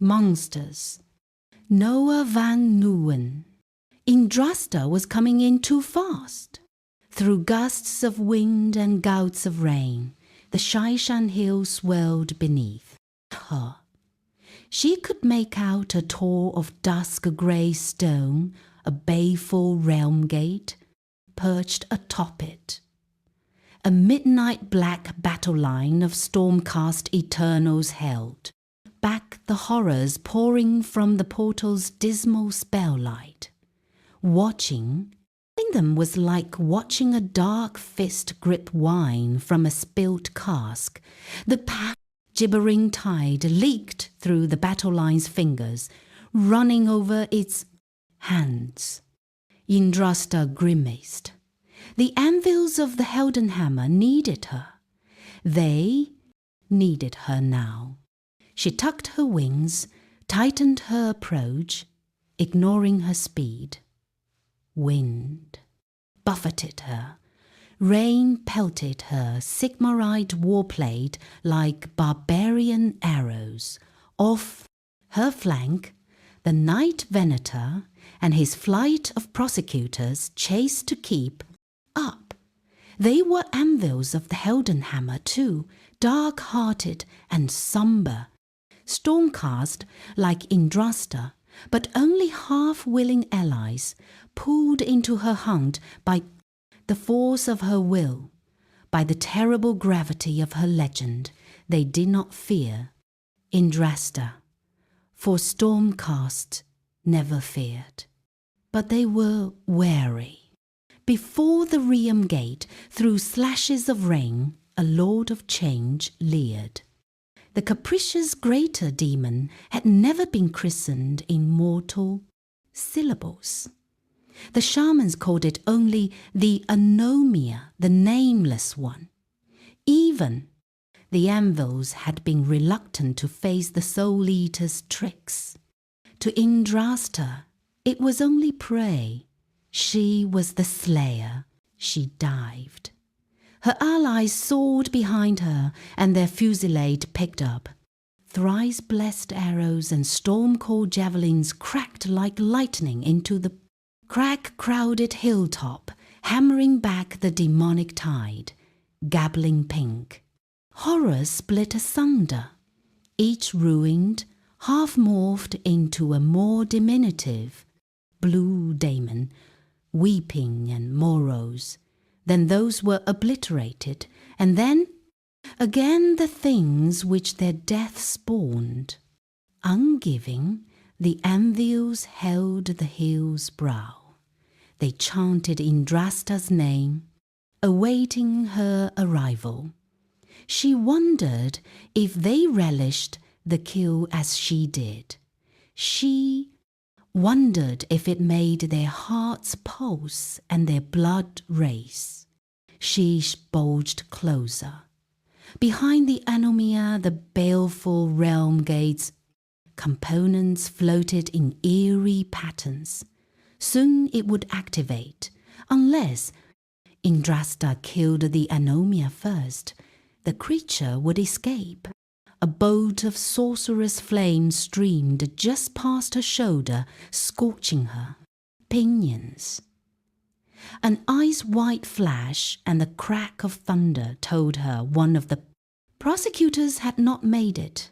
monsters. Noah van Nguyen. Yndrasta was coming in too fast. Through gusts of wind and gouts of rain, the Shyish hill swirled beneath her. She could make out a tor of dusk grey stone, a baleful realm gate, perched atop it. A midnight black battle line of storm-cast Eternals held back the horrors pouring from the portal's dismal spelllight. Watching them was like watching a dark fist grip wine from a spilt cask. The gibbering tide leaked through the battle line's fingers, running over its hands. Yndrasta grimaced. The anvils of the Heldenhammer needed her. They needed her now. She tucked her wings, tightened her approach, ignoring her speed. Wind buffeted her. Rain pelted her Sigmarite warplate like barbarian arrows. Off her flank, the Knight Venator and his flight of prosecutors chased to keep up. They were anvils of the Heldenhammer too, dark-hearted and sombre, stormcast like Yndrasta, but only half-willing allies, pulled into her hunt by the force of her will, by the terrible gravity of her legend. They did not fear Yndrasta, for stormcast never feared. But they were wary. Before the realm gate, through slashes of rain, a lord of change leered. The capricious Greater Daemon had never been christened in mortal syllables. The shamans called it only the Anomia, the Nameless One. Even the anvils had been reluctant to face the Soul Eater's tricks. To Yndrasta, it was only prey. She was the slayer. She dived. Her allies soared behind her, and their fusillade picked up. Thrice-blessed arrows and storm-called javelins cracked like lightning into the crack-crowded hilltop, hammering back the demonic tide, gabbling pink. Horror split asunder, each ruined, half-morphed into a more diminutive blue daemon, weeping and morose. Then those were obliterated, and then again the things which their death spawned. Ungiving, the anvils held the hill's brow. They chanted Yndrasta's name, awaiting her arrival. She wondered if they relished the kill as she did. She wondered if it made their hearts pulse and their blood race. Shyish bulged closer. Behind the Anomia, the baleful realm gates, components floated in eerie patterns. Soon it would activate, unless Yndrasta killed the Anomia first. The creature would escape. A bolt of sorcerous flame streamed just past her shoulder, scorching her. Pinions. An ice-white flash and the crack of thunder told her one of the prosecutors had not made it.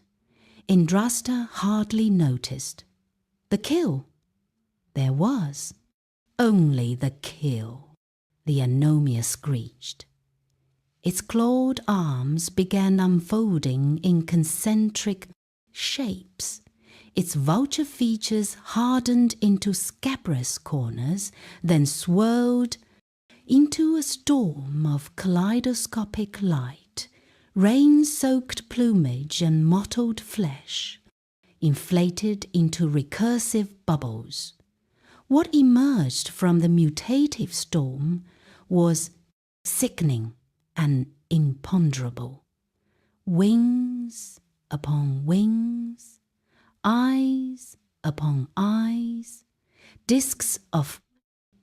Yndrasta hardly noticed. The kill. There was. Only the kill. The Anomia screeched. Its clawed arms began unfolding in concentric shapes. Its vulture features hardened into scabrous corners, then swirled into a storm of kaleidoscopic light, rain-soaked plumage and mottled flesh, inflated into recursive bubbles. What emerged from the mutative storm was sickening and imponderable. Wings upon wings, eyes upon eyes, discs of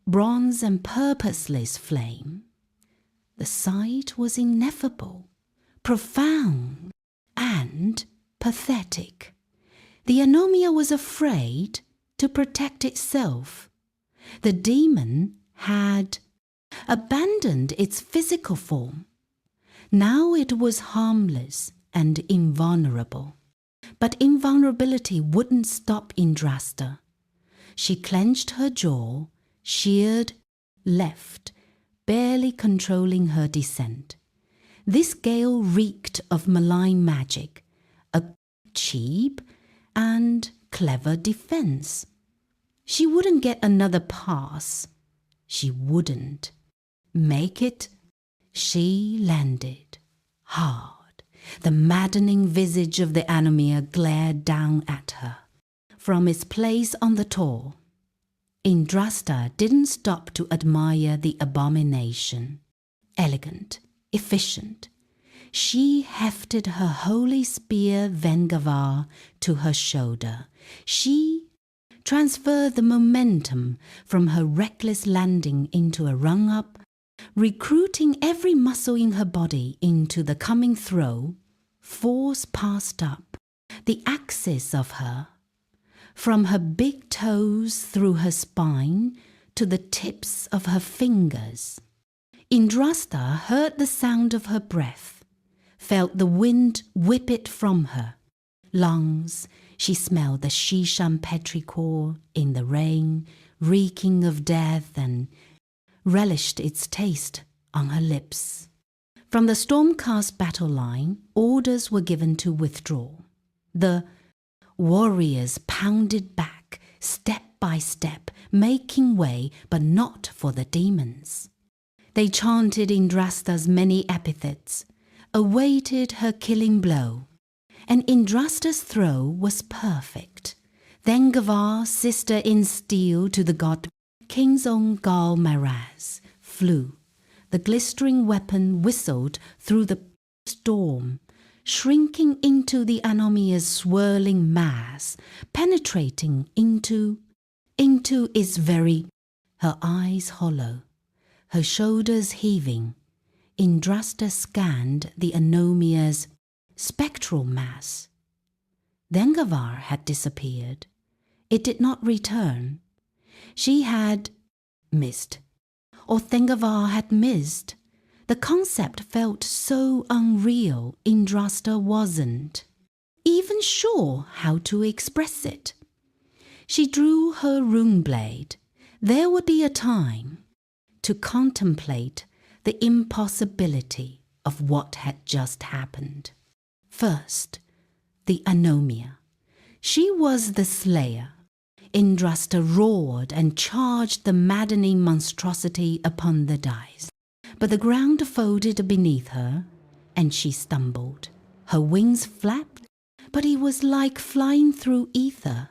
bronze and purposeless flame. The sight was ineffable, profound, and pathetic. The anomia was afraid to protect itself. The demon had abandoned its physical form. Now it was harmless and invulnerable. But invulnerability wouldn't stop Yndrasta. She clenched her jaw, sheared left, barely controlling her descent. This gale reeked of malign magic, a cheap and clever defense. She wouldn't get another pass. She wouldn't make it. She landed hard. The maddening visage of the anomia glared down at her from its place on the tor. Yndrasta didn't stop to admire the abomination. Elegant, efficient, she hefted her holy spear Vengavar to her shoulder. She transferred the momentum from her reckless landing into a run-up, recruiting every muscle in her body into the coming throw. Force passed up the axis of her, from her big toes through her spine to the tips of her fingers. Yndrasta heard the sound of her breath, felt the wind whip it from her lungs. She smelled the shisham petrichor in the rain, reeking of death, and relished its taste on her lips. From the storm-cast battle line, orders were given to withdraw. The warriors pounded back, step by step, making way, but not for the demons. They chanted Yndrasta's many epithets, awaited her killing blow, and Yndrasta's throw was perfect. Then Gavar, sister in steel to the god King's own Gal Maraz, flew. The glistering weapon whistled through the storm, shrinking into the anomia's swirling mass, penetrating into its very. Her eyes hollow, her shoulders heaving. Yndrasta scanned the anomia's spectral mass. Then Gavar had disappeared. It did not return. She had missed, or Thengavar had missed. The concept felt so unreal, Yndrasta wasn't even sure how to express it. She drew her rune blade. There would be a time to contemplate the impossibility of what had just happened. First, the anomia. She was the slayer. Yndrasta roared and charged the maddening monstrosity upon the dice. But the ground folded beneath her, and she stumbled. Her wings flapped, but it was like flying through ether.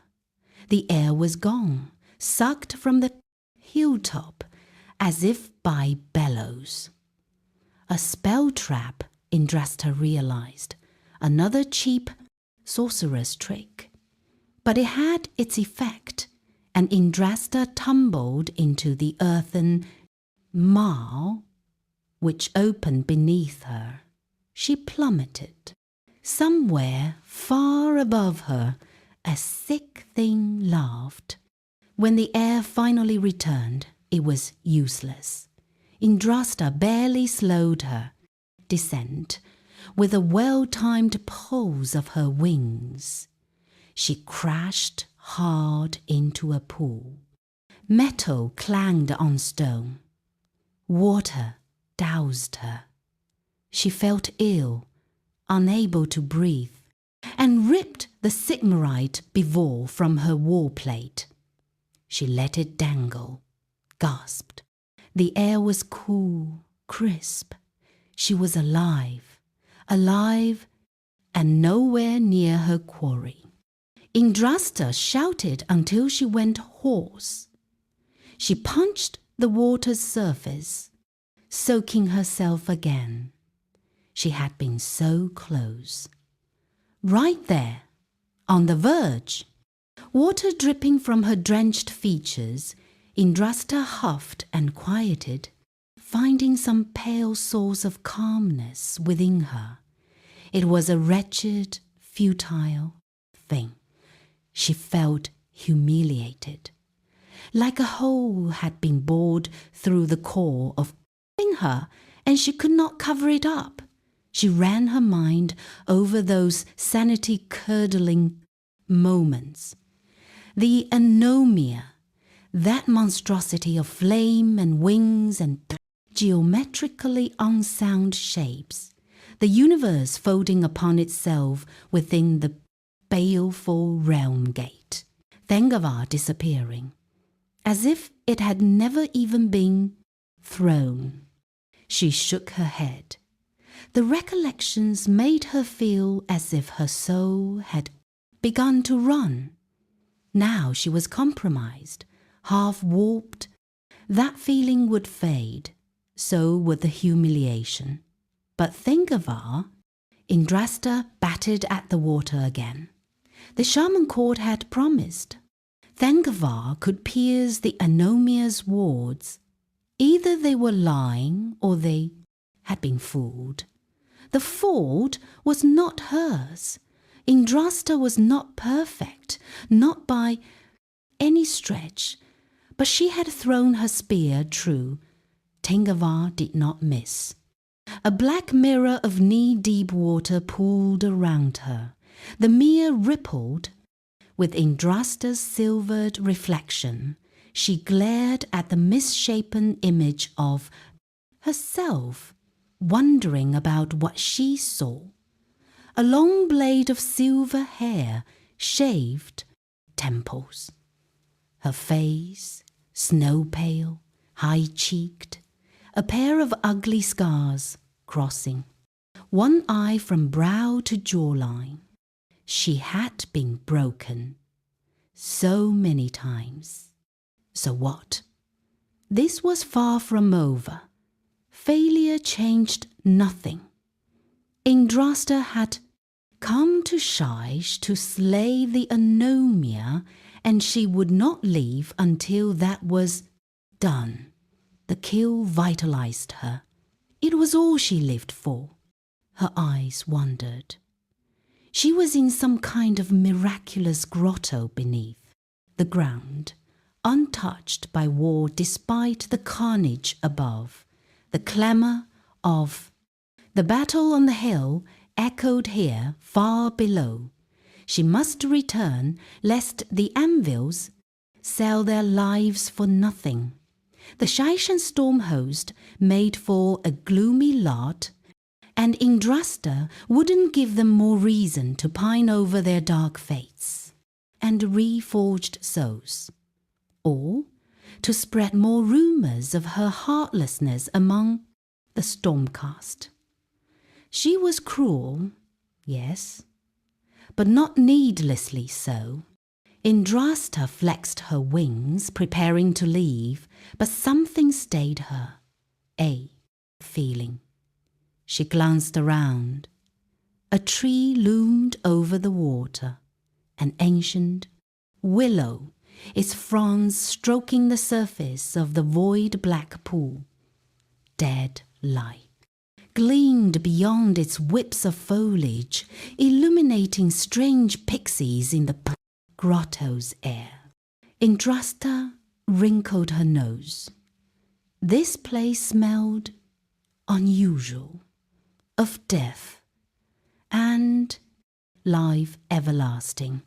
The air was gone, sucked from the hilltop, as if by bellows. A spell trap, Yndrasta realized. Another cheap sorcerer's trick. But it had its effect, and Yndrasta tumbled into the earthen maw which opened beneath her. She plummeted. Somewhere far above her, a sick thing laughed. When the air finally returned, it was useless. Yndrasta barely slowed her descent with a well-timed pulse of her wings. She crashed hard into a pool. Metal clanged on stone. Water doused her. She felt ill, unable to breathe, and ripped the Sigmarite bevel from her war plate. She let it dangle, gasped. The air was cool, crisp. She was alive, and nowhere near her quarry. Yndrasta shouted until she went hoarse. She punched the water's surface, soaking herself again. She had been so close. Right there, on the verge. Water dripping from her drenched features, Yndrasta huffed and quieted, finding some pale source of calmness within her. It was a wretched, futile thing. She felt humiliated, like a hole had been bored through the core of her, and she could not cover it up. She ran her mind over those sanity-curdling moments. The anomia, that monstrosity of flame and wings and geometrically unsound shapes, the universe folding upon itself within the baleful realm gate, Thengavar disappearing, as if it had never even been thrown. She shook her head. The recollections made her feel as if her soul had begun to run. Now she was compromised, half warped. That feeling would fade, so would the humiliation. But Thengavar, Yndrasta battered at the water again. The shaman court had promised. Thengavar could pierce the anomia's wards. Either they were lying or they had been fooled. The fault was not hers. Yndrasta was not perfect, not by any stretch, but she had thrown her spear true. Thengavar did not miss. A black mirror of knee-deep water pooled around her. The mere rippled. With Yndrasta's silvered reflection, she glared at the misshapen image of herself, wondering about what she saw. A long blade of silver hair shaved temples. Her face, snow-pale, high-cheeked, a pair of ugly scars crossing, one eye from brow to jawline. She had been broken so many times. So what? This was far from over. Failure changed nothing. Yndrasta had come to Shyish to slay the anomia, and she would not leave until that was done. The kill vitalized her. It was all she lived for. Her eyes wandered. She was in some kind of miraculous grotto beneath the ground, untouched by war despite the carnage above. The clamour of the battle on the hill echoed here far below. She must return, lest the anvils sell their lives for nothing. The Shyish and Storm host made for a gloomy lot, and Yndrasta wouldn't give them more reason to pine over their dark fates and reforged souls, or to spread more rumours of her heartlessness among the Stormcast. She was cruel, yes, but not needlessly so. Yndrasta flexed her wings, preparing to leave, but something stayed her, a feeling. She glanced around. A tree loomed over the water, an ancient willow, its fronds stroking the surface of the void black pool. Dead light gleamed beyond its whips of foliage, illuminating strange pixies in the grotto's air. Yndrasta wrinkled her nose. This place smelled unusual, of death and life everlasting,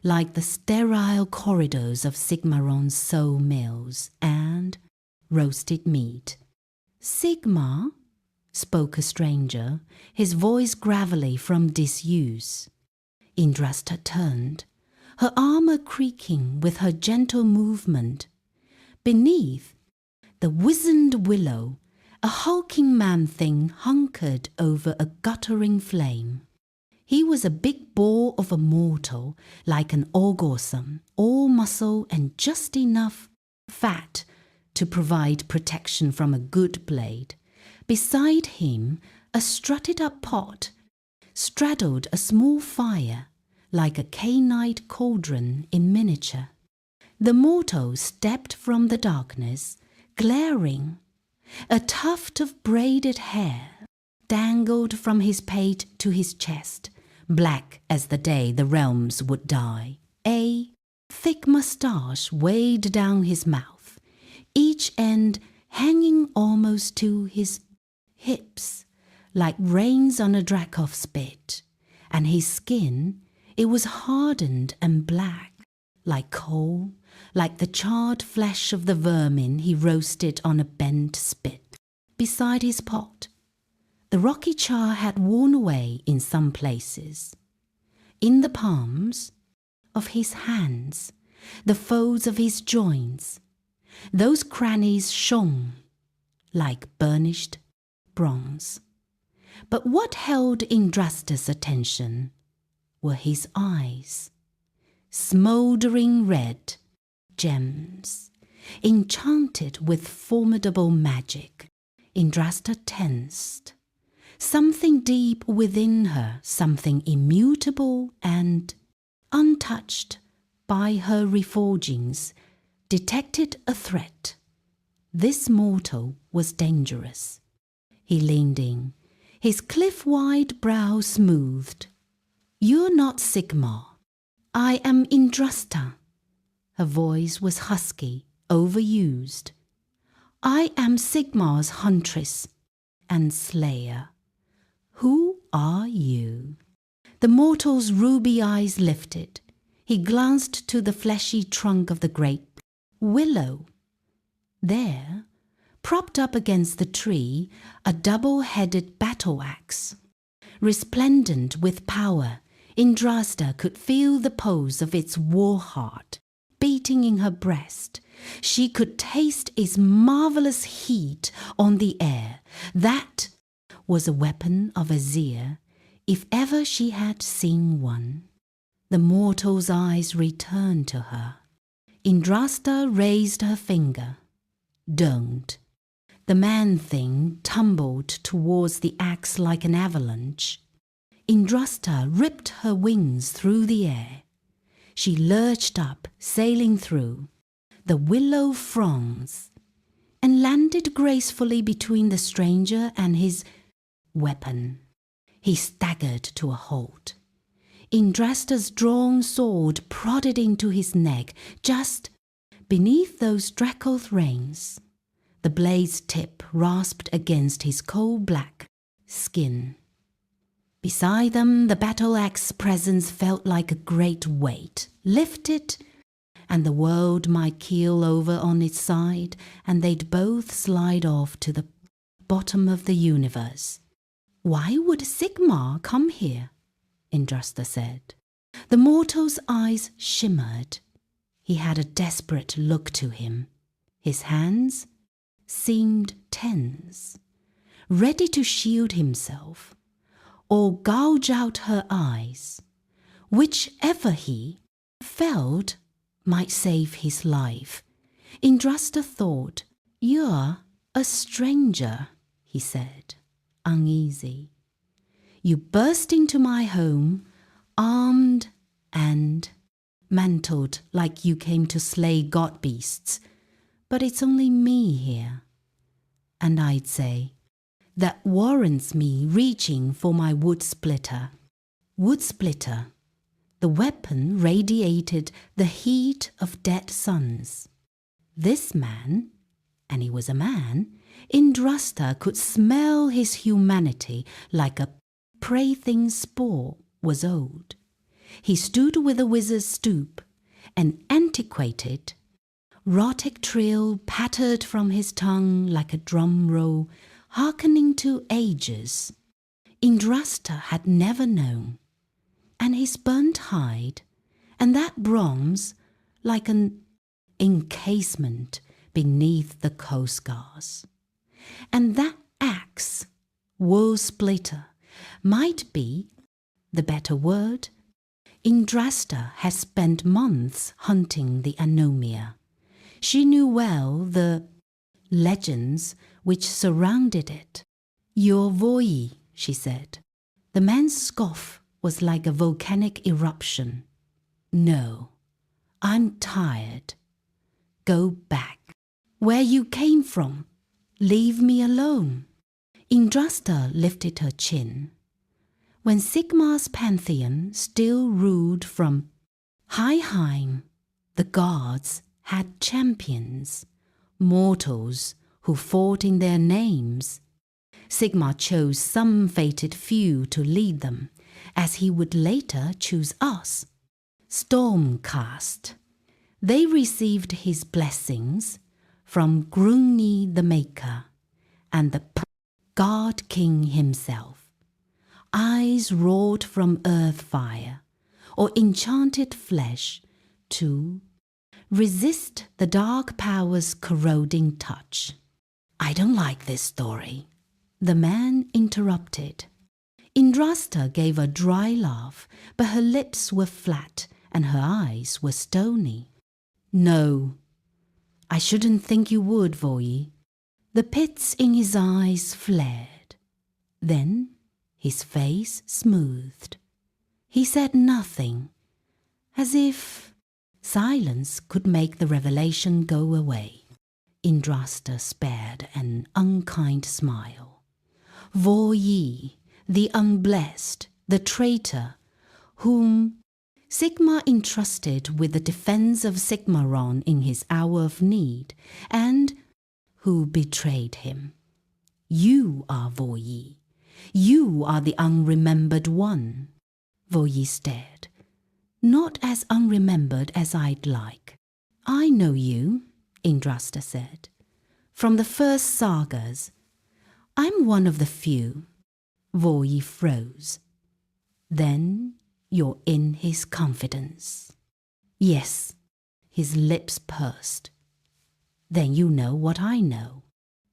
like the sterile corridors of Sigmar's soul mills and roasted meat. Sigmar, spoke a stranger, his voice gravelly from disuse. Yndrasta turned, her armour creaking with her gentle movement. Beneath the wizened willow, a hulking man-thing hunkered over a guttering flame. He was a big bore of a mortal, like an orgorsum, all muscle and just enough fat to provide protection from a good blade. Beside him, a strutted-up pot straddled a small fire, like a canine cauldron in miniature. The mortal stepped from the darkness, glaring. A tuft of braided hair dangled from his pate to his chest, black as the day the realms would die. A thick moustache weighed down his mouth, each end hanging almost to his hips, like reins on a Drakov spit, and his skin, it was hardened and black, like coal, like the charred flesh of the vermin he roasted on a bent spit beside his pot. The rocky char had worn away in some places. In the palms of his hands, the folds of his joints, those crannies shone like burnished bronze. But what held Yndrasta's attention were his eyes, smouldering red gems, enchanted with formidable magic. Yndrasta tensed. Something deep within her, something immutable and untouched by her reforgings, detected a threat. This mortal was dangerous. He leaned in, his cliff-wide brow smoothed. "You're not Sigmar. I am Yndrasta." Her voice was husky, overused. "I am Sigmar's huntress and slayer. Who are you?" The mortal's ruby eyes lifted. He glanced to the fleshy trunk of the great willow. There, propped up against the tree, a double-headed battle axe. Resplendent with power, Yndrasta could feel the pulse of its war heart beating in her breast. She could taste its marvelous heat on the air. That was a weapon of Azir, if ever she had seen one. The mortal's eyes returned to her. Yndrasta raised her finger. "Don't." The man-thing tumbled towards the axe like an avalanche. Yndrasta ripped her wings through the air. She lurched up, sailing through the willow fronds, and landed gracefully between the stranger and his weapon. He staggered to a halt. Yndrasta's drawn sword prodded into his neck, just beneath those Dracoth reins. The blade's tip rasped against his coal-black skin. Beside them, the battle-axe presence felt like a great weight, lifted, and the world might keel over on its side, and they'd both slide off to the bottom of the universe. "Why would Sigmar come here?" Yndrasta said. The mortal's eyes shimmered. He had a desperate look to him. His hands seemed tense, ready to shield himself or gouge out her eyes. Whichever he felt might save his life. Yndrasta thought. "You're a stranger," he said, uneasy. "You burst into my home, armed and mantled like you came to slay god-beasts, but it's only me here. And I'd say, that warrants me reaching for my wood splitter." Wood splitter. The weapon radiated the heat of dead suns. This man, and he was a man, Yndrasta could smell his humanity like a prey-thing spore was old. He stood with a wizard's stoop, an antiquated, rhotic trill pattered from his tongue like a drum roll, hearkening to ages Yndrasta had never known, and his burnt hide, and that bronze like an encasement beneath the coal scars. And that axe, wool splitter, might be the better word. Yndrasta had spent months hunting the anomia. She knew well the legends which surrounded it. "You're Voi," she said. The man's scoff was like a volcanic eruption. "No, I'm tired. Go back. Where you came from. Leave me alone." Yndrasta lifted her chin. When Sigmar's pantheon still ruled from Highheim, the gods had champions, mortals who fought in their names. Sigmar chose some fated few to lead them, as he would later choose us. Stormcast. They received his blessings from Grunni the Maker and the God King himself. Eyes wrought from earth fire or enchanted flesh to resist the dark power's corroding touch. I don't like this story, the man interrupted. Yndrasta gave a dry laugh, but her lips were flat and her eyes were stony. No, I shouldn't think you would, Voyi. The pits in his eyes flared. Then his face smoothed. He said nothing, as if silence could make the revelation go away. Yndrasta spared an unkind smile. Voyi, the unblessed, the traitor, whom Sigmar entrusted with the defense of Sigmaron in his hour of need, and who betrayed him. You are Voyi. You are the unremembered one. Voyi stared. Not as unremembered as I'd like. I know you, Yndrasta said. From the first sagas. I'm one of the few. Voyi froze. Then you're in his confidence. Yes, his lips pursed. Then you know what I know.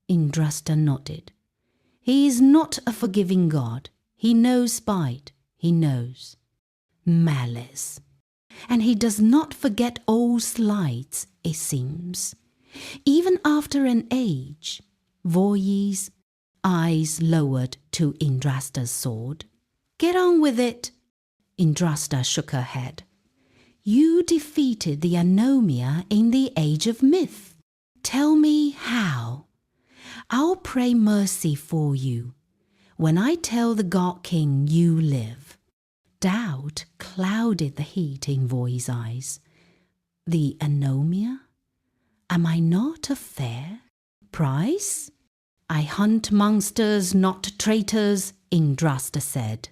Yndrasta nodded. He is not a forgiving god. He knows spite. He knows malice. And he does not forget old slights, it seems. Even after an age, Voyi's eyes lowered to Yndrasta's sword. Get on with it. Yndrasta shook her head. You defeated the Anomia in the age of myth. Tell me how. I'll pray mercy for you when I tell the God King you live. Doubt clouded the heat in Voyi's eyes. The Anomia? Am I not a fair prize? I hunt monsters, not traitors, Yndrasta said.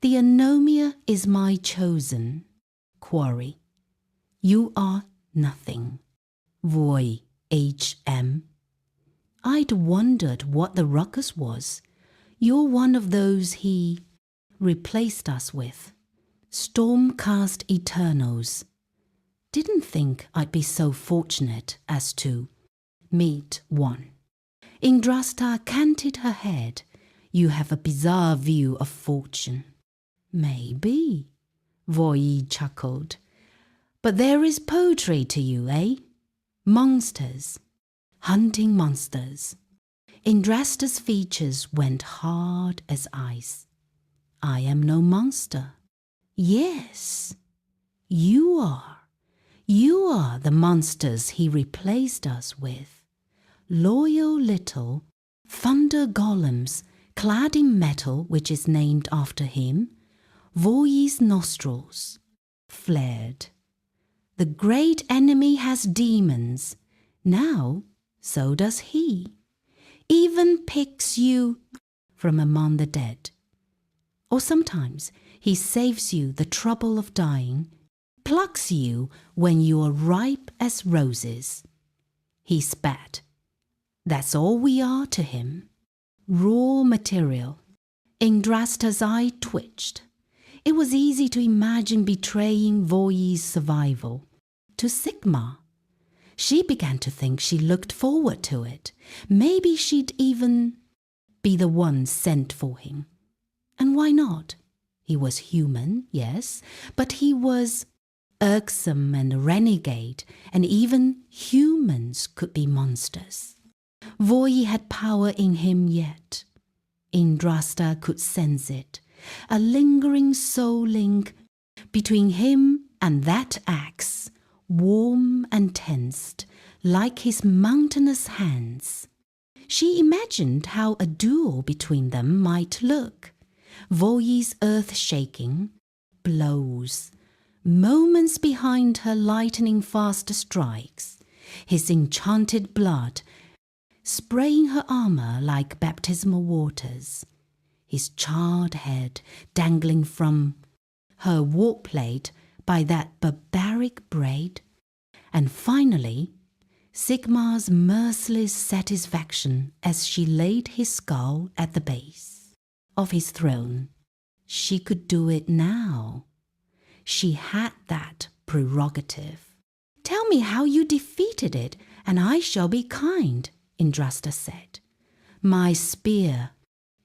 The Anomia is my chosen quarry. You are nothing. Voy, H.M. I'd wondered what the ruckus was. You're one of those he replaced us with. Stormcast Eternals. Didn't think I'd be so fortunate as to meet one. Yndrasta canted her head. You have a bizarre view of fortune. Maybe, Voyi chuckled. But there is poetry to you, eh? Monsters. Hunting monsters. Yndrasta's features went hard as ice. I am no monster. Yes, you are. You are the monsters he replaced us with. Loyal little thunder golems clad in metal which is named after him. Voyi's nostrils flared. The great enemy has demons. Now, so does he. Even picks you from among the dead. Or sometimes he saves you the trouble of dying, plucks you when you are ripe as roses. He spat. That's all we are to him. Raw material. Yndrasta's eye twitched. It was easy to imagine betraying Voyi's survival to Sigmar. She began to think she looked forward to it. Maybe she'd even be the one sent for him. And why not? He was human, yes, but he was irksome and a renegade, and even humans could be monsters. Voyi had power in him yet. Yndrasta could sense it, a lingering soul link between him and that axe, warm and tensed, like his mountainous hands. She imagined how a duel between them might look. Voyi's earth-shaking blows, moments behind her lightning fast strikes, his enchanted blood spraying her armor like baptismal waters, his charred head dangling from her warplate by that barbaric braid, and finally Sigmar's merciless satisfaction as she laid his skull at the base of his throne. She could do it now. She had that prerogative. "Tell me how you defeated it, and I shall be kind," Yndrasta said. "My spear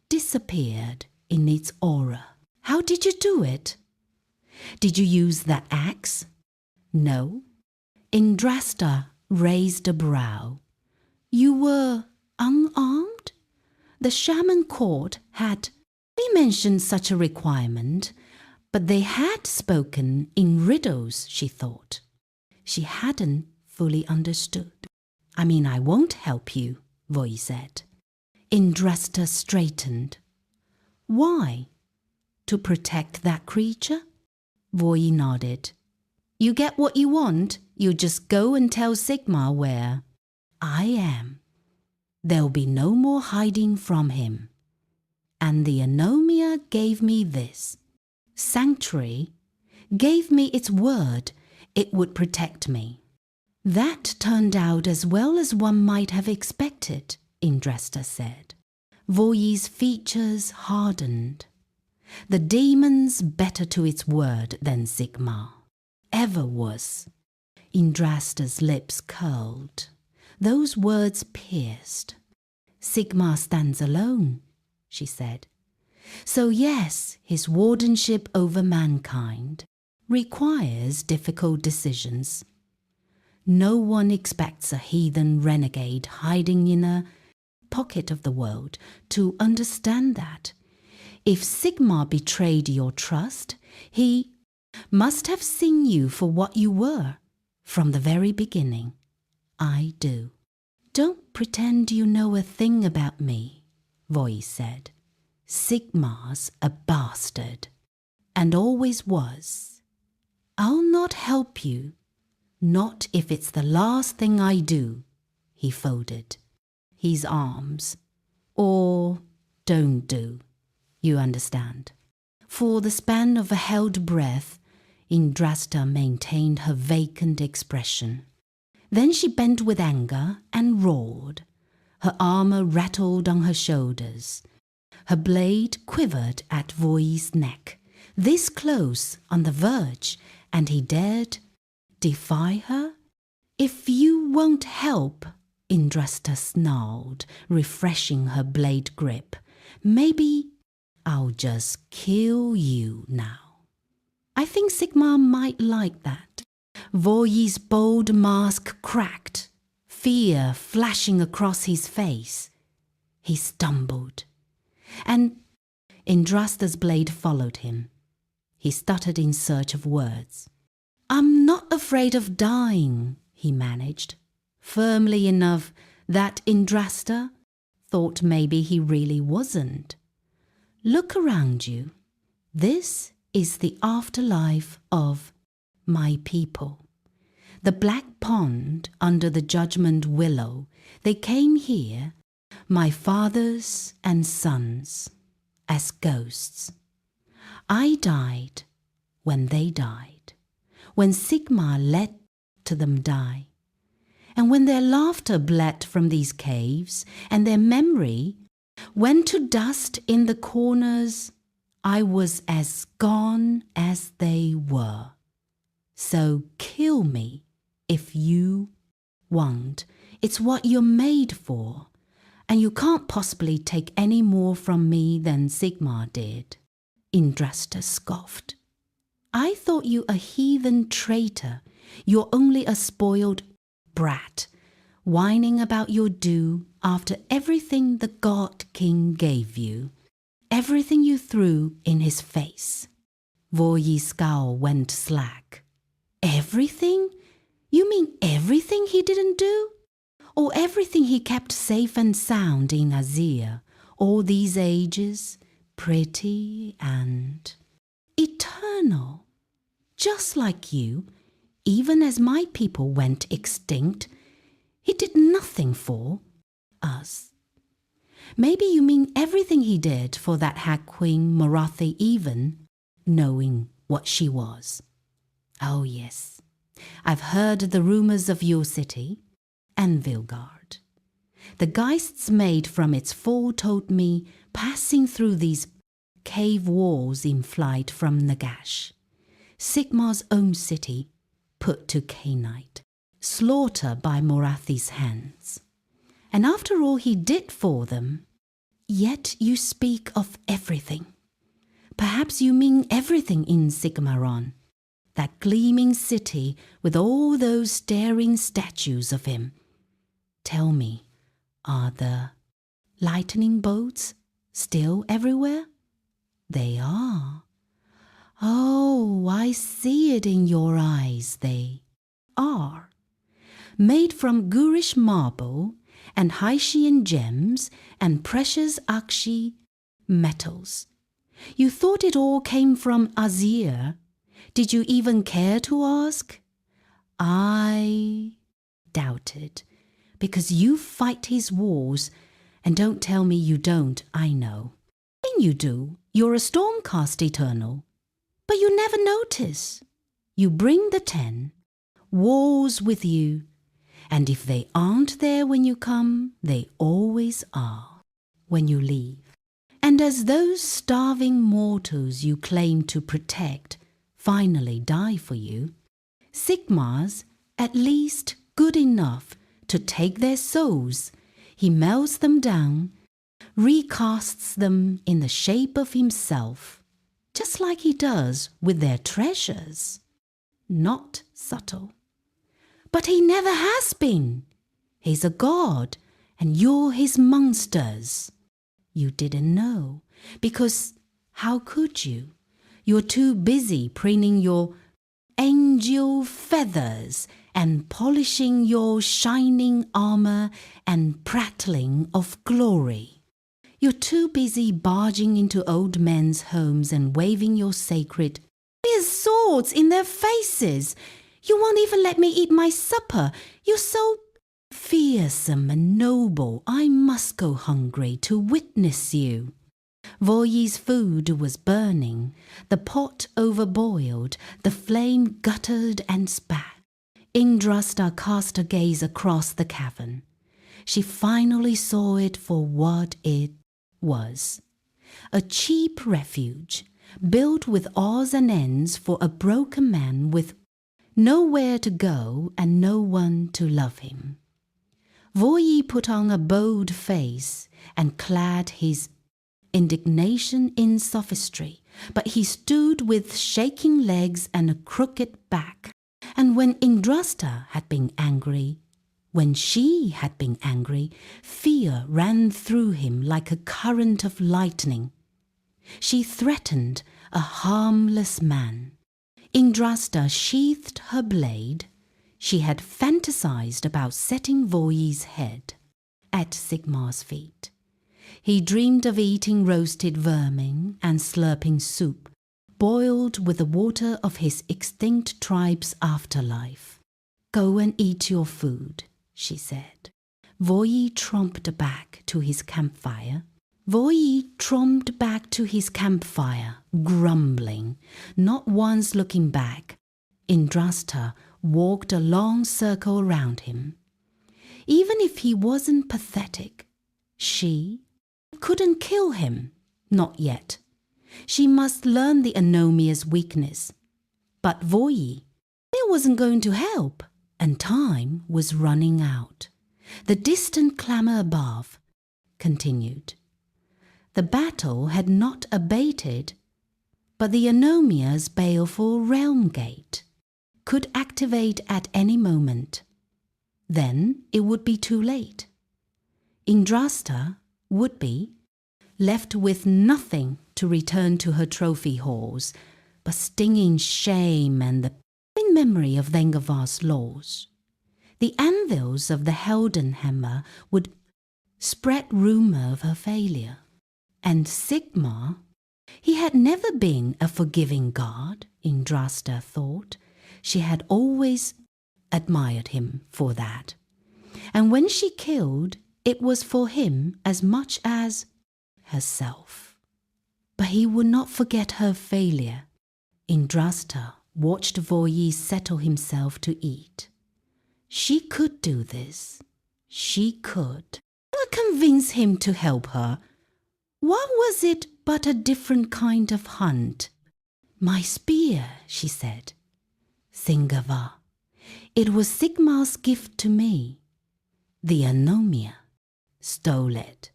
disappeared in its aura." "How did you do it?" "Did you use that axe?" "No." Yndrasta raised a brow. "You were unarmed?" The shaman court had mentioned such a requirement, but they had spoken in riddles, she thought. She hadn't fully understood. "I mean, I won't help you," Voi said. Yndrasta straightened. "Why? To protect that creature?" Voi nodded. "You get what you want, you just go and tell Sigmar where I am. There'll be no more hiding from him. And the Anomia gave me this. Sanctuary gave me its word it would protect me." "That turned out as well as one might have expected," Yndrasta said. Voi's features hardened. "The demon's better to its word than Sigmar. Ever was." Yndrasta's lips curled. Those words pierced. "Sigmar stands alone," she said. "So yes, his wardenship over mankind requires difficult decisions. No one expects a heathen renegade hiding in a pocket of the world to understand that. If Sigmar betrayed your trust, he must have seen you for what you were from the very beginning. I do." "Don't pretend you know a thing about me," Voi said. "Sigmar's a bastard, and always was. I'll not help you, not if it's the last thing I do." He folded his arms. "Or don't do, you understand." For the span of a held breath, Yndrasta maintained her vacant expression. Then she bent with anger and roared. Her armor rattled on her shoulders. Her blade quivered at Voi's neck, this close on the verge, and he dared defy her? "If you won't help," Yndrasta snarled, refreshing her blade grip, "maybe I'll just kill you now." "I think Sigmar might like that." Voi's bold mask cracked, fear flashing across his face. He stumbled, and Yndrasta's blade followed him. He stuttered in search of words. "I'm not afraid of dying," he managed, firmly enough that Yndrasta thought maybe he really wasn't. "Look around you. This is the afterlife of my people. The black pond under the judgment willow. They came here, my fathers and sons, as ghosts. I died when they died, when Sigmar let to them die. And when their laughter bled from these caves, and their memory went to dust in the corners, I was as gone as they were. So kill me if you want. It's what you're made for, and you can't possibly take any more from me than Sigmar did." Yndrasta scoffed. "I thought you a heathen traitor. You're only a spoiled brat, whining about your due after everything the God King gave you, everything you threw in his face." Voi's scowl went slack. "Everything? You mean everything he didn't do? Or everything he kept safe and sound in Azir all these ages, pretty and eternal, just like you, even as my people went extinct. He did nothing for us. Maybe you mean everything he did for that Hag Queen Morathi, even knowing what she was. Oh yes, I've heard the rumors of your city and Vilgard. The geists made from its fall told me, passing through these cave walls in flight from Nagash, Sigmar's own city, put to Cainite, slaughter by Morathi's hands. And after all he did for them, yet you speak of everything. Perhaps you mean everything in Sigmaron, that gleaming city with all those staring statues of him. Tell me, are the lightning bolts still everywhere? They are. Oh, I see it in your eyes, they are. Made from Gurish marble and Haitian gems and precious Akshi metals. You thought it all came from Azir. Did you even care to ask? I doubted, because you fight his wars, and don't tell me you don't, I know. And you do, you're a Stormcast Eternal. But you never notice. You bring the 10 walls with you, and if they aren't there when you come, they always are when you leave. And as those starving mortals you claim to protect finally die for you, Sigmar's at least good enough to take their souls. He melts them down, recasts them in the shape of himself, just like he does with their treasures. Not subtle. But he never has been. He's a god, and you're his monsters. You didn't know, because how could you? You're too busy preening your angel feathers and polishing your shining armor and prattling of glory. You're too busy barging into old men's homes and waving your sacred swords in their faces. You won't even let me eat my supper. You're so fearsome and noble. I must go hungry to witness you. Voyi's food was burning, the pot overboiled, the flame guttered and spat. Yndrasta cast a gaze across the cavern. She finally saw it for what it was. A cheap refuge, built with odds and ends for a broken man with nowhere to go and no one to love him. Voyi put on a bold face and clad his indignation in sophistry, but he stood with shaking legs and a crooked back. And when Yndrasta had been angry, when she had been angry, fear ran through him like a current of lightning. She threatened a harmless man. Yndrasta sheathed her blade. She had fantasized about setting Voyi's head at Sigmar's feet. He dreamed of eating roasted vermin and slurping soup, boiled with the water of his extinct tribe's afterlife. Go and eat your food, she said. Voyi tromped back to his campfire. Grumbling, not once looking back. Yndrasta walked a long circle around him. Even if he wasn't pathetic, she couldn't kill him, not yet. She must learn the Anomia's weakness. But Voyi, it wasn't going to help, and time was running out. The distant clamour above continued. The battle had not abated, but the Anomia's baleful realm gate could activate at any moment. Then it would be too late. Yndrasta would be left with nothing to return to her trophy halls but stinging shame and the memory of Vengavar's laws. The anvils of the Heldenhammer would spread rumour of her failure, and Sigmar He had never been a forgiving god, Yndrasta thought. She had always admired him for that. And when she killed, it was for him as much as herself. But he would not forget her failure. Yndrasta watched Voyi settle himself to eat. She could do this. She could. Convince him to help her. What was it but a different kind of hunt? My spear, she said. Thingava. It was Sigmar's gift to me. The anomia stole it.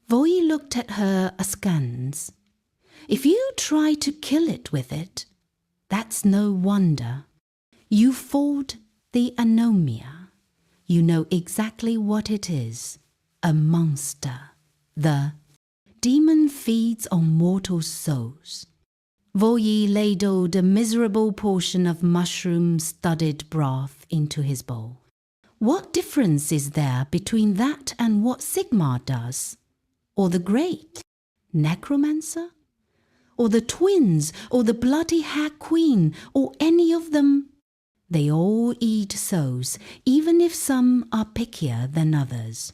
Voyi looked at her askance. If you try to kill it with it, that's no wonder. You fought the anomia. You know exactly what it is. A monster. The demon feeds on mortal souls. Voyi ladled a miserable portion of mushroom-studded broth into his bowl. What difference is there between that and what Sigmar does? Or the great necromancer? Or the twins? Or the bloody hag queen? Or any of them? They all eat souls, even if some are pickier than others.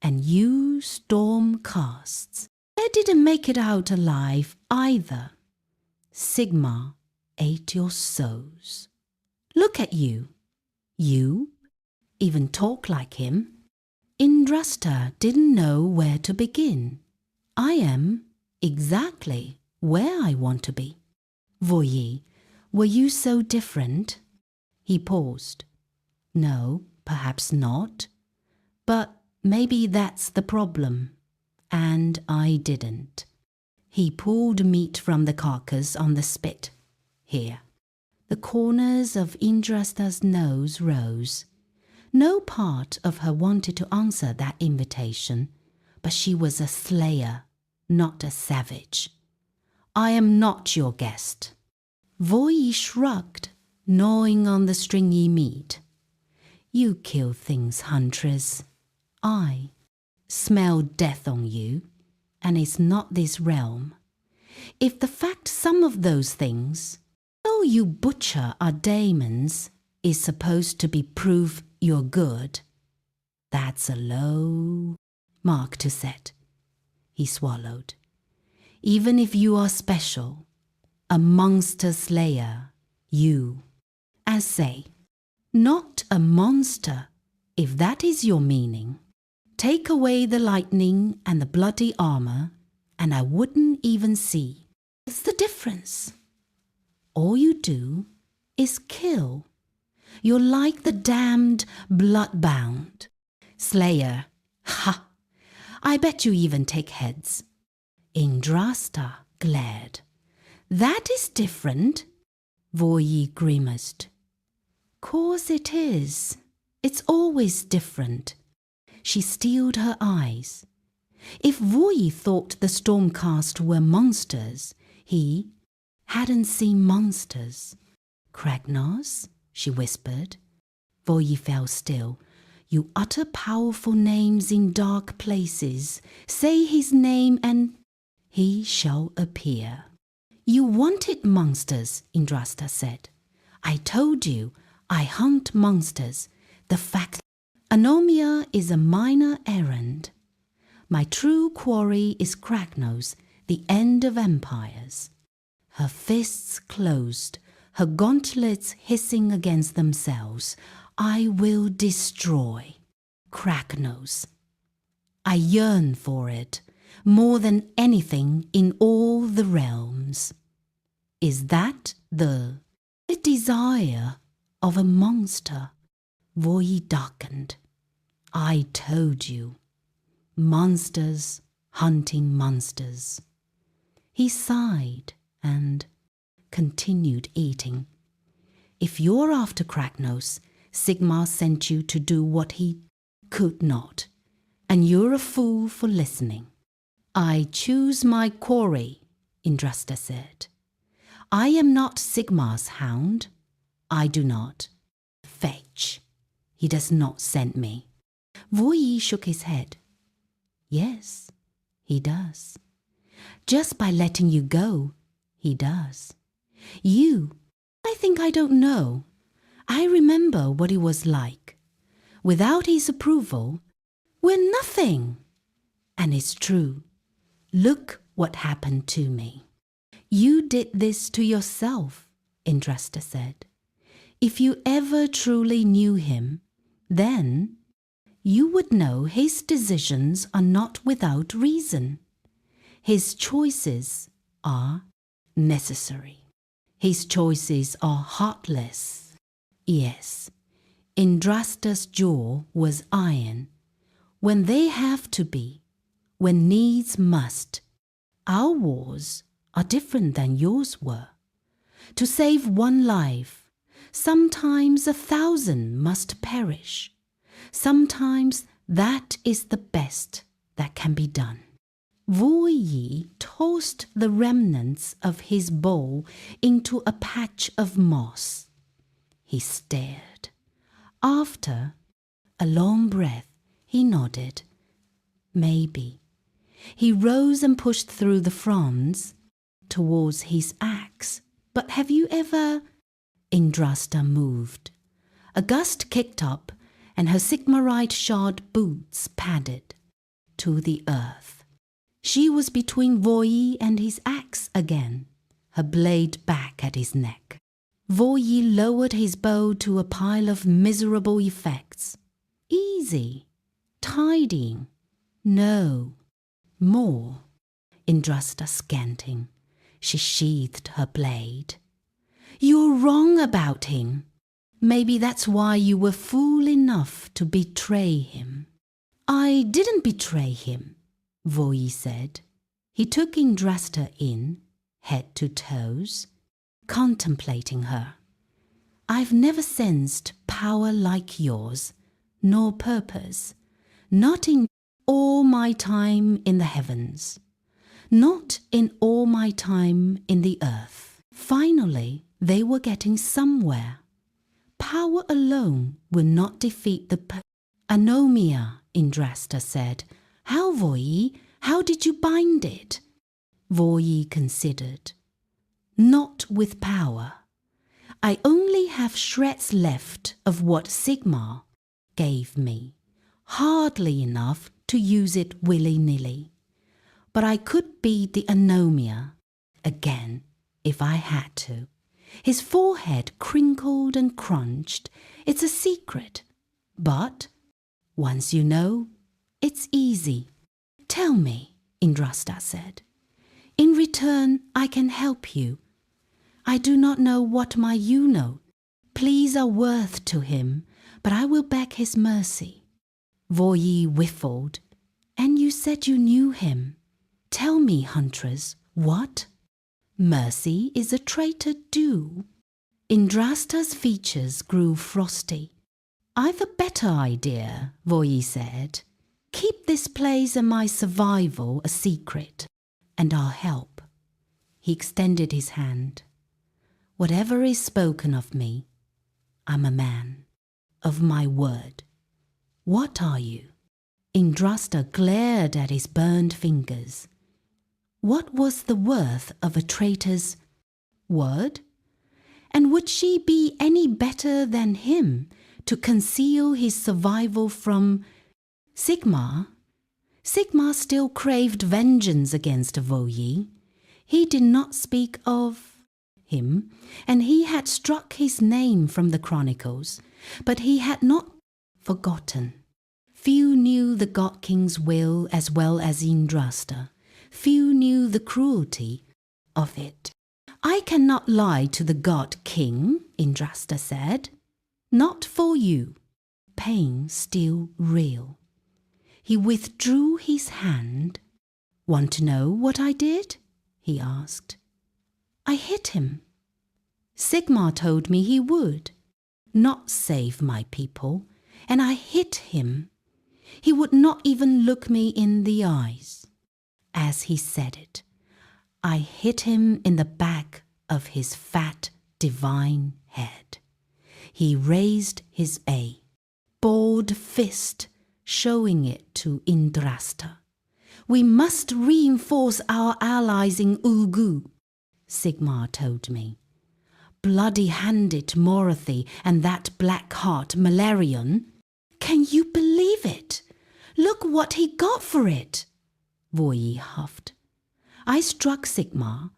And you stormcasts, I didn't make it out alive either. Sigmar ate your souls. Look at you. You even talk like him. Yndrasta didn't know where to begin. I am exactly where I want to be. Voyi, were you so different? He paused. No, perhaps not. But maybe that's the problem. And I didn't. He pulled meat from the carcass on the spit. Here. The corners of Yndrasta's nose rose. No part of her wanted to answer that invitation, but she was a slayer, not a savage. I am not your guest. Voyi shrugged, gnawing on the stringy meat. You kill things, huntress. I smell death on you, and it's not this realm. If the fact some of those things, though you butcher are daemons, is supposed to be proof you're good, that's a low mark to set. He swallowed. Even if you are special, a monster slayer, you, as say, not a monster, if that is your meaning. Take away the lightning and the bloody armor, and I wouldn't even see. What's the difference? All you do is kill. You're like the damned bloodbound. Slayer, ha! I bet you even take heads. Yndrasta glared. That is different. Voyi grimaced. Course it is. It's always different. She steeled her eyes. If Voyi thought the Stormcast were monsters, he hadn't seen monsters. Kragnos, she whispered. Voyi fell still. You utter powerful names in dark places. Say his name and he shall appear. You wanted monsters, Yndrasta said. I told you, I hunt monsters. The fact anomia is a minor errand. My true quarry is Kragnos, the end of empires. Her fists closed, her gauntlets hissing against themselves. I will destroy Kragnos. I yearn for it, more than anything in all the realms. Is that the desire of a monster? Voyi darkened. I told you. Monsters hunting monsters. He sighed and continued eating. If you're after Kragnos, Sigmar sent you to do what he could not, and you're a fool for listening. I choose my quarry, Yndrasta said. I am not Sigmar's hound. I do not fetch. He does not send me. Voyi shook his head. Yes, he does. Just by letting you go, he does. You, I think I don't know. I remember what it was like. Without his approval, we're nothing. And it's true. Look what happened to me. You did this to yourself, Yndrasta said. If you ever truly knew him, then you would know his decisions are not without reason. His choices are necessary. His choices are heartless. Yes, Yndrasta's jaw was iron. When they have to be, when needs must, our wars are different than yours were. To save one life, sometimes 1,000 must perish. Sometimes that is the best that can be done. Vo Yi tossed the remnants of his bowl into a patch of moss. He stared. After a long breath, he nodded. Maybe. He rose and pushed through the fronds towards his axe. But have you ever... Yndrasta moved. A gust kicked up, and her Sigmarite shod boots padded to the earth. She was between Vo Yi and his axe again, her blade back at his neck. Vo Yi lowered his bow to a pile of miserable effects. Easy. Tidying. No. More. Yndrasta scanting. She sheathed her blade. You're wrong about him. Maybe that's why you were fool enough to betray him. I didn't betray him, Vo Yi said. He took Yndrasta in, head to toes, contemplating her. I've never sensed power like yours, nor purpose, not in all my time in the heavens, not in all my time in the earth. Finally, they were getting somewhere. Power alone will not defeat the anomia, Yndrasta said. How, Vo Yi? How did you bind it? Vo Yi considered. Not with power. I only have shreds left of what Sigmar gave me. Hardly enough to use it willy-nilly. But I could beat the anomia again if I had to. His forehead crinkled and crunched. It's a secret. But once you know, it's easy. Tell me, Yndrasta said. In return, I can help you. I do not know what my pleas are worth to him, but I will beg his mercy. Vo Yi whiffled. And you said you knew him. Tell me, huntress, what? Mercy is a traitor due. Yndrasta's features grew frosty. I've a better idea, Vo Yi said. Keep this place and my survival a secret, and I'll help. He extended his hand. Whatever is spoken of me, I'm a man, of my word. What are you? Yndrasta glared at his burned fingers. What was the worth of a traitor's word? And would she be any better than him to conceal his survival from Sigmar? Sigmar still craved vengeance against Vo Yi. He did not speak of him, and he had struck his name from the chronicles, but he had not forgotten. Few knew the God King's will as well as Yndrasta. Few knew the cruelty of it. I cannot lie to the God King, Yndrasta said. Not for you. Pain still real. He withdrew his hand. Want to know what I did? He asked. I hit him. Sigmar told me he would not save my people, and I hit him. He would not even look me in the eyes. As he said it, I hit him in the back of his fat, divine head. He raised his bald fist, showing it to Yndrasta. We must reinforce our allies in Ugu, Sigmar told me. Bloody-handed Morathi and that black-heart Malarion. Can you believe it? Look what he got for it, Voyi huffed. I struck Sigmar,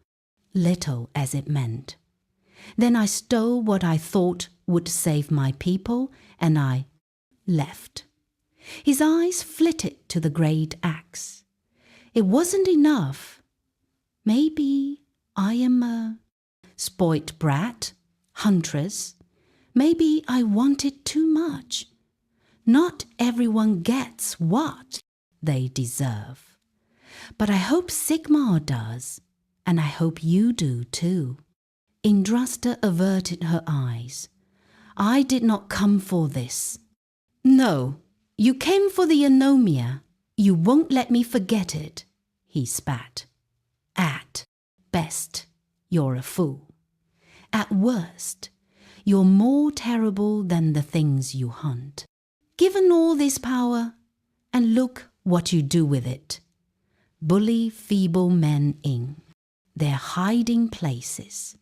little as it meant. Then I stole what I thought would save my people, and I left. His eyes flitted to the great axe. It wasn't enough. Maybe I am a spoilt brat, huntress. Maybe I wanted too much. Not everyone gets what they deserve. But I hope Sigmar does, and I hope you do too. Yndrasta averted her eyes. I did not come for this. No, you came for the anomia. You won't let me forget it, he spat. At best, you're a fool. At worst, you're more terrible than the things you hunt. Given all this power, and look what you do with it. Bully feeble men in their hiding places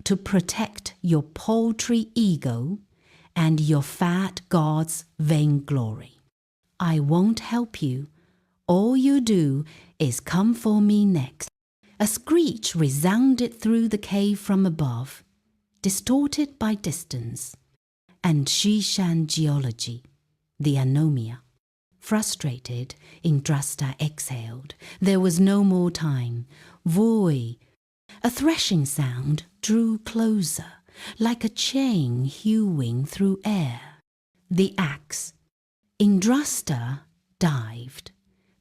to protect your paltry ego and your fat god's vainglory. I won't help you. All you do is come for me next. A screech resounded through the cave from above, distorted by distance, and Shishan geology, the anomia. Frustrated, Yndrasta exhaled. There was no more time. Voy. A threshing sound drew closer, like a chain hewing through air. The axe. Yndrasta dived.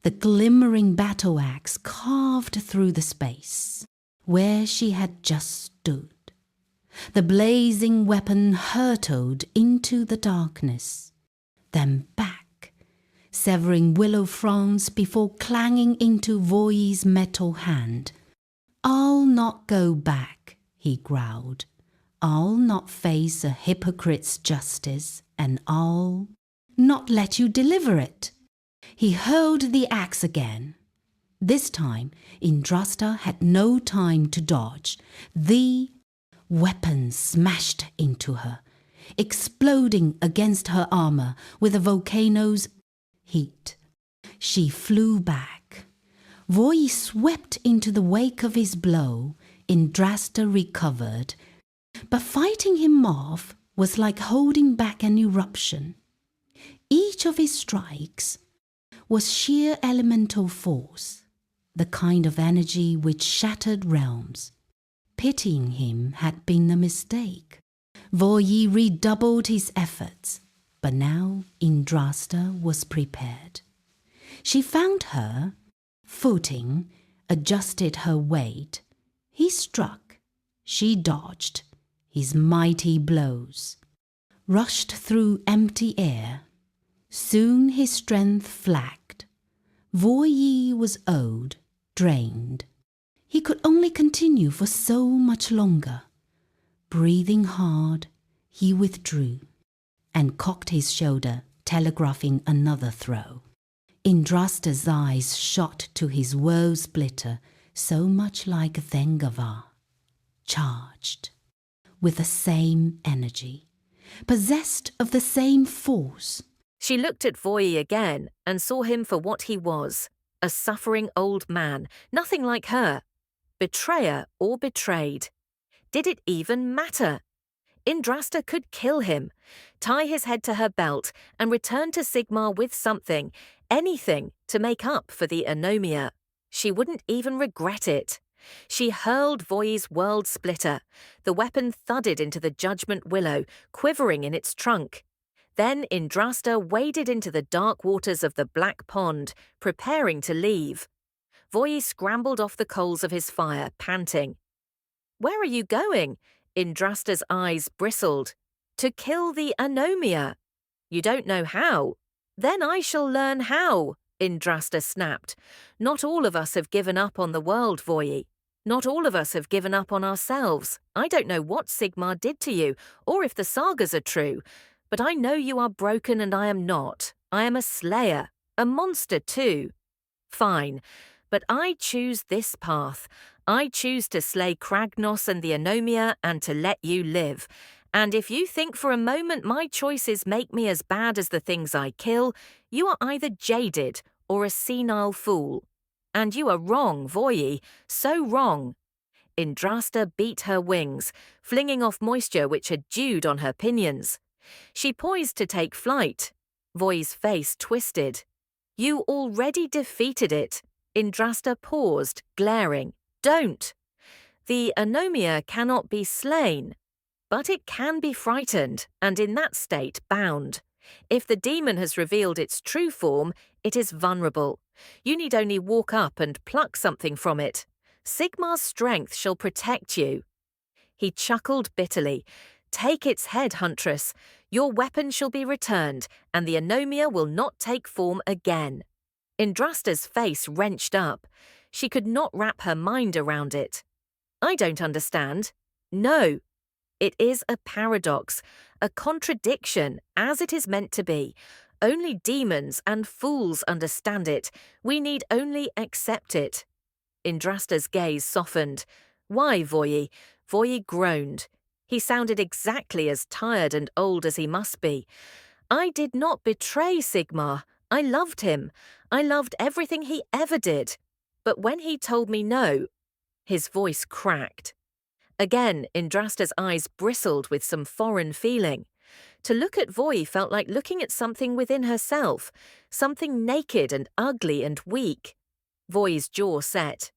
The glimmering battle axe carved through the space where she had just stood. The blazing weapon hurtled into the darkness, then back, severing willow fronds before clanging into Voyi's metal hand. I'll not go back, he growled. I'll not face a hypocrite's justice, and I'll not let you deliver it. He hurled the axe again. This time, Yndrasta had no time to dodge. The weapon smashed into her, exploding against her armor with a volcano's heat. She flew back. Voy swept into the wake of his blow. Yndrasta recovered, but fighting him off was like holding back an eruption. Each of his strikes was sheer elemental force, the kind of energy which shattered realms. Pitying him had been a mistake. Voyi redoubled his efforts, but now Yndrasta was prepared. She found her footing, adjusted her weight. He struck. She dodged. His mighty blows rushed through empty air. Soon his strength flagged. Voyi was old, drained. He could only continue for so much longer. Breathing hard, he withdrew and cocked his shoulder, telegraphing another throw. Yndrasta's eyes shot to his world splitter, so much like Thengavar, charged with the same energy, possessed of the same force. She looked at Voyi again and saw him for what he was, a suffering old man, nothing like her. Betrayer or betrayed. Did it even matter? Yndrasta could kill him, tie his head to her belt, and return to Sigmar with something, anything, to make up for the anomia. She wouldn't even regret it. She hurled Voyi's world splitter. The weapon thudded into the judgment willow, quivering in its trunk. Then Yndrasta waded into the dark waters of the black pond, preparing to leave. Voyi scrambled off the coals of his fire, panting. "Where are you going?" Yndrasta's eyes bristled. "To kill the anomia." "You don't know how." "Then I shall learn how," Yndrasta snapped. "Not all of us have given up on the world, Voyi. Not all of us have given up on ourselves. I don't know what Sigmar did to you, or if the sagas are true, but I know you are broken and I am not. I am a slayer, a monster too." Fine, but I choose this path. I choose to slay Kragnos and the Anomia and to let you live. And if you think for a moment my choices make me as bad as the things I kill, you are either jaded or a senile fool. And you are wrong, Voyi, so wrong. Yndrasta beat her wings, flinging off moisture which had dewed on her pinions. She poised to take flight. Voi's face twisted. You already defeated it. Yndrasta paused, glaring. Don't! The Anomia cannot be slain, but it can be frightened, and in that state bound. If the demon has revealed its true form, it is vulnerable. You need only walk up and pluck something from it. Sigmar's strength shall protect you. He chuckled bitterly. Take its head, Huntress. Your weapon shall be returned, and the Anomia will not take form again. Yndrasta's face wrenched up. She could not wrap her mind around it. I don't understand. No. It is a paradox, a contradiction, as it is meant to be. Only demons and fools understand it. We need only accept it. Yndrasta's gaze softened. Why, Voyi? Voyi groaned. He sounded exactly as tired and old as he must be. I did not betray Sigmar. I loved him. I loved everything he ever did. But when he told me no, his voice cracked. Again, Yndrasta's eyes bristled with some foreign feeling. To look at Voyi felt like looking at something within herself, something naked and ugly and weak. Voyi's jaw set.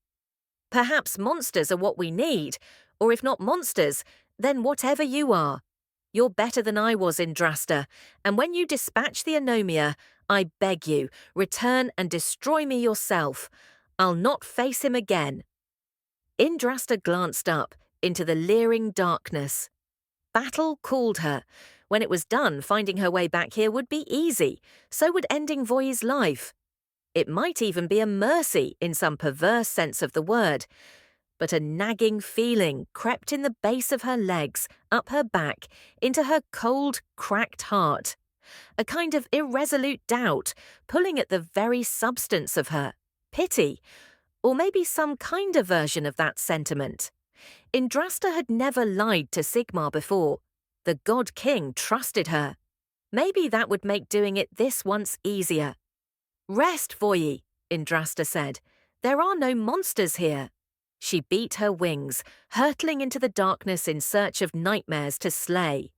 Perhaps monsters are what we need, or if not monsters, then whatever you are. You're better than I was, Yndrasta, and when you dispatch the Anomia, I beg you, return and destroy me yourself. I'll not face him again. Yndrasta glanced up into the leering darkness. Battle called her. When it was done, finding her way back here would be easy. So would ending Voyi's life. It might even be a mercy in some perverse sense of the word. But a nagging feeling crept in the base of her legs, up her back, into her cold, cracked heart. A kind of irresolute doubt, pulling at the very substance of her. Pity, or maybe some kinder version of that sentiment. Yndrasta had never lied to Sigmar before. The God King trusted her. Maybe that would make doing it this once easier. Rest, Voyi, Yndrasta said. There are no monsters here. She beat her wings, hurtling into the darkness in search of nightmares to slay.